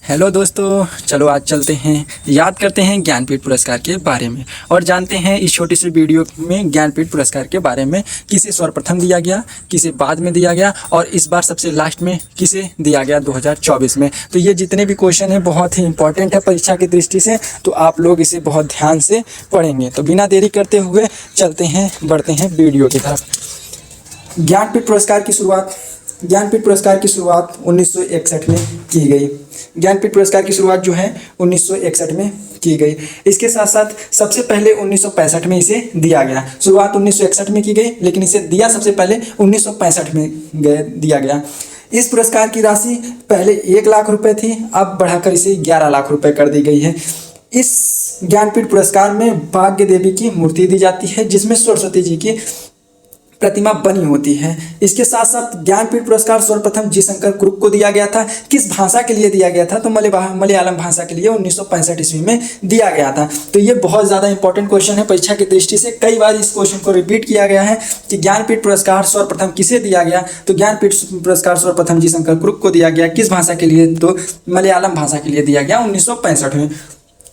Hello दोस्तों, चलो आज चलते हैं याद करते हैं ज्ञानपीठ पुरस्कार के बारे में और जानते हैं इस छोटी सी वीडियो में ज्ञानपीठ पुरस्कार के बारे में। किसे सर्वप्रथम दिया गया, किसे बाद में दिया गया और इस बार सबसे लास्ट में किसे दिया गया 2024 में। तो ये जितने भी क्वेश्चन हैं बहुत ही इंपॉर्टेंट है परीक्षा की दृष्टि से, तो आप लोग इसे बहुत ध्यान से पढ़ेंगे। तो बिना देरी करते हुए चलते हैं, बढ़ते हैं वीडियो की तरफ। ज्ञानपीठ पुरस्कार की शुरुआत 1961 में की गई। ज्ञानपीठ पुरस्कार की शुरुआत जो है 1961 में की गई। इसके साथ साथ सबसे पहले 1965 में इसे दिया गया। शुरुआत 1961 में की गई, लेकिन इसे दिया सबसे पहले 1965 में दिया गया। इस पुरस्कार की राशि पहले 1 लाख रुपए थी, अब बढ़ाकर इसे 11 लाख रुपए कर दी गई है। इस ज्ञानपीठ पुरस्कार में भाग्य देवी की मूर्ति दी जाती है, जिसमें सरस्वती जी की प्रतिमा बनी होती है। इसके साथ साथ ज्ञानपीठ पुरस्कार सर्वप्रथम जी शंकर कुरुप को दिया गया था। किस भाषा के लिए दिया गया था? तो मलयालम भाषा के लिए 1965 ईस्वी में दिया गया था। तो ये बहुत ज़्यादा इंपॉर्टेंट क्वेश्चन है परीक्षा की दृष्टि से। कई बार इस क्वेश्चन को रिपीट किया गया है कि ज्ञानपीठ पुरस्कार सर्वप्रथम किसे दिया गया। तो ज्ञानपीठ पुरस्कार सर्वप्रथम जी शंकर कुरुप को दिया गया। किस भाषा के लिए? तो मलयालम भाषा के लिए दिया गया 1965 में।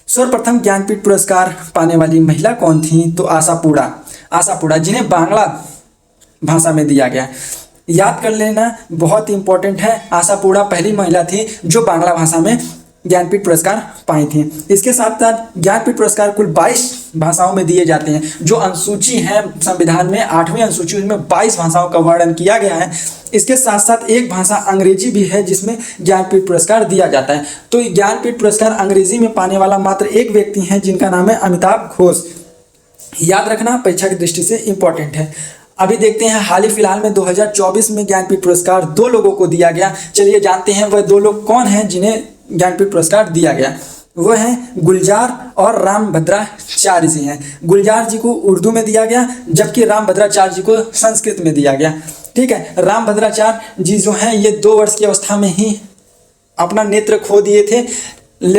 सर्वप्रथम ज्ञानपीठ पुरस्कार पाने वाली महिला कौन थी? तो आशापुरा, जिन्हें बांग्ला भाषा में दिया गया। याद कर लेना, बहुत ही इंपॉर्टेंट है। आशापुरा पहली महिला थी जो बांग्ला भाषा में ज्ञानपीठ पुरस्कार पाई थी। इसके साथ साथ ज्ञानपीठ पुरस्कार कुल 22 भाषाओं में दिए जाते हैं। जो अनुसूची है संविधान में 8वीं अनुसूची, उसमें 22 भाषाओं का वर्णन किया गया है। इसके साथ साथ एक भाषा अंग्रेजी भी है जिसमें ज्ञानपीठ पुरस्कार दिया जाता है। तो ज्ञानपीठ पुरस्कार अंग्रेजी में पाने वाला मात्र एक व्यक्ति है, जिनका नाम है अमिताभ घोष। याद रखना, परीक्षा की दृष्टि से इंपॉर्टेंट है। अभी देखते हैं हाल ही फिलहाल में 2024 में ज्ञानपीठ पुरस्कार 2 लोगों को दिया गया। चलिए जानते हैं वह 2 लोग कौन हैं जिन्हें ज्ञानपीठ पुरस्कार दिया गया। वह हैं गुलजार और रामभद्राचार्य जी हैं। गुलजार जी को उर्दू में दिया गया, जबकि रामभद्राचार्य जी को संस्कृत में दिया गया। ठीक है, रामभद्राचार्य जी जो हैं ये 2 वर्ष की अवस्था में ही अपना नेत्र खो दिए थे,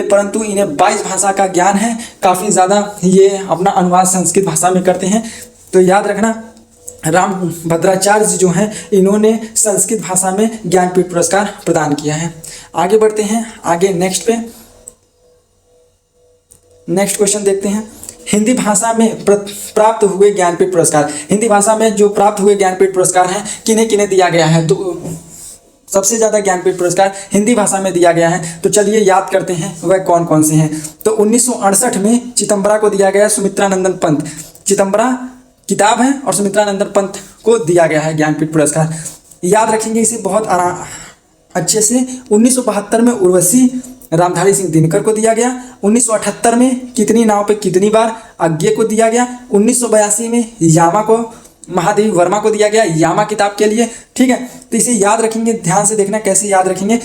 परंतु इन्हें 22 भाषा का ज्ञान है। काफ़ी ज़्यादा ये अपना अनुवाद संस्कृत भाषा में करते हैं। तो याद रखना, रामभद्राचार्य जी जो हैं इन्होंने संस्कृत भाषा में ज्ञानपीठ पुरस्कार प्रदान किया है। आगे बढ़ते हैं, आगे नेक्स्ट क्वेश्चन देखते हैं। हिंदी भाषा में प्राप्त हुए ज्ञानपीठ पुरस्कार। हिंदी भाषा में जो प्राप्त हुए ज्ञानपीठ पुरस्कार हैं किन्हें किन्हें दिया गया है? तो सबसे ज़्यादा ज्ञानपीठ पुरस्कार हिंदी भाषा में दिया गया है। तो चलिए याद करते हैं वह कौन कौन से हैं। तो 1968 में चिदम्बरा को दिया गया सुमित्रानंदन पंत। चिदम्बरा किताब है और सुमित्रानंदन पंत को दिया गया है ज्ञानपीठ पुरस्कार। याद रखेंगे इसे बहुत अच्छे से। 1972 में उर्वशी रामधारी सिंह दिनकर को दिया गया। 1978 में कितनी नाव पे कितनी बार अज्ञे को दिया गया। 1982 में यामा को महादेवी वर्मा को दिया गया, यामा किताब के लिए। ठीक है, तो इसे याद रखेंगे, ध्यान से देखना कैसे याद रखेंगे।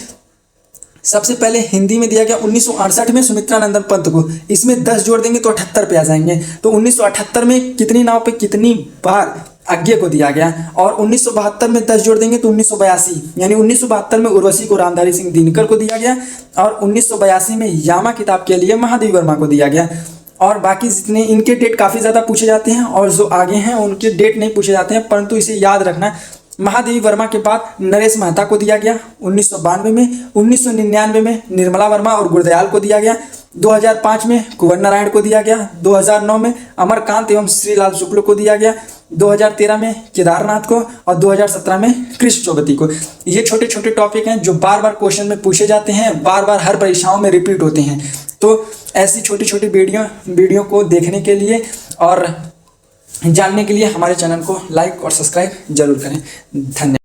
सबसे पहले हिंदी में दिया गया 1968 में सुमित्रानंदन पंत को। इसमें 10 जोड़ देंगे तो 78 पे आ जाएंगे। तो 1978 में कितनी नाव पे कितनी बार अज्ञे को दिया गया। और 1972 में 10 जोड़ देंगे तो 1982, यानी 1972 में उर्वशी को रामधारी सिंह दिनकर को दिया गया और 1982 में यामा किताब के लिए महादेवी वर्मा को दिया गया। और बाकी जितने इनके डेट काफ़ी ज़्यादा पूछे जाते हैं और जो आगे हैं उनके डेट नहीं पूछे जाते हैं, परंतु इसे याद रखना। महादेवी वर्मा के बाद नरेश मेहता को दिया गया 1992 में। 1999 में निर्मला वर्मा और गुरदयाल को दिया गया। 2005 में कुंवर नारायण को दिया गया। 2009 में अमरकांत एवं श्रीलाल शुक्ल को दिया गया। 2013 में केदारनाथ को और 2017 में कृष्ण चौबती को। ये छोटे छोटे टॉपिक हैं जो बार बार क्वेश्चन में पूछे जाते हैं, बार बार हर परीक्षाओं में रिपीट होते हैं। तो ऐसी छोटी छोटी वीडियो को देखने के लिए और जानने के लिए हमारे चैनल को लाइक और सब्सक्राइब जरूर करें। धन्यवाद।